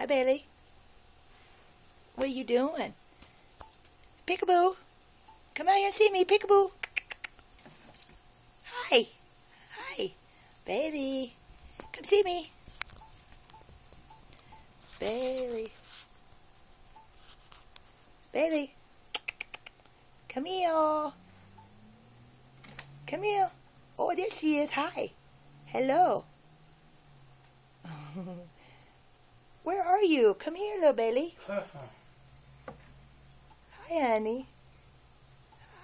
Hi, Bailey. What are you doing? Peekaboo. Come out here and see me, Peekaboo. Hi. Hi. Bailey. Come see me. Bailey. Bailey. Come here. Come here. Oh, there she is. Hi. Hello. Where are you? Come here, little Bailey. Hi, honey.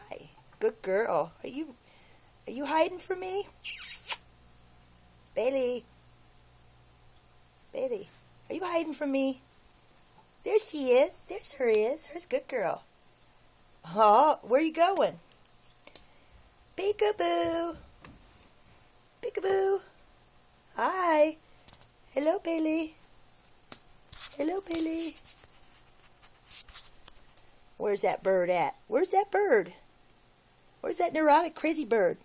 Hi. Good girl. Are you hiding from me? Bailey. Bailey. Are you hiding from me? There she is. There's her is. Her's a good girl. Oh, where are you going? Peekaboo. Peekaboo. Hi. Hello, Bailey. Hello, Bailey. Where's that bird at? Where's that bird? Where's that neurotic, crazy bird?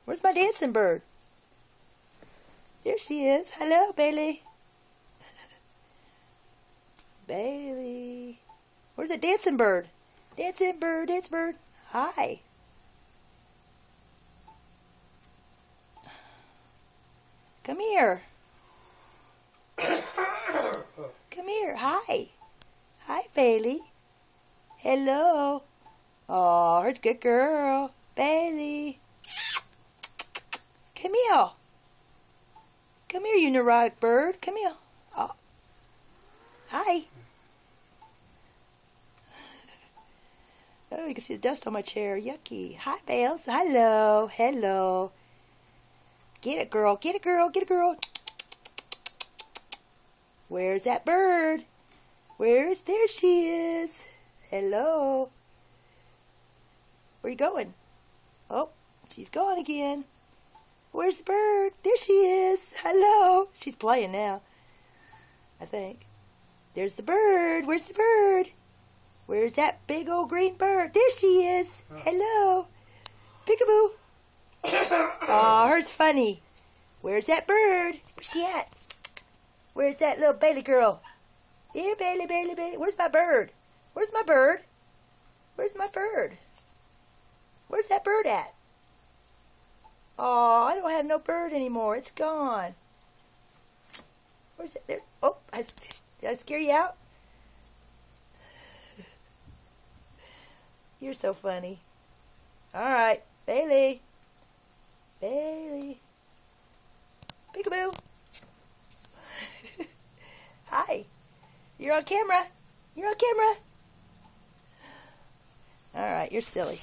Where's my dancing bird? There she is. Hello, Bailey. Bailey. Where's that dancing bird? Dancing bird, dance bird. Hi. Come here. Come here. Hi. Hi, Bailey. Hello. Oh, here's a good girl. Bailey. Come here. Come here, you neurotic bird. Come here. Oh. Hi. Oh, you can see the dust on my chair. Yucky. Hi, Bales. Hello. Hello. Get it, girl. Get it, girl. Get it, girl. Where's that bird? There she is. Hello. Where you going? Oh, she's gone again. Where's the bird? There she is. Hello. She's playing now, I think. There's the bird. Where's the bird? Where's that big old green bird? There she is. Hello. Peekaboo. Oh, her's funny. Where's that bird? Where's she at? Where's that little Bailey girl? Here, Bailey, Bailey, Bailey. Where's my bird? Where's my bird? Where's my bird? Where's that bird at? Oh, I don't have no bird anymore. It's gone. Where's it? There. Oh, did I scare you out? You're so funny. All right, Bailey. Bailey. Peekaboo. Hi. You're on camera. You're on camera. All right, you're silly.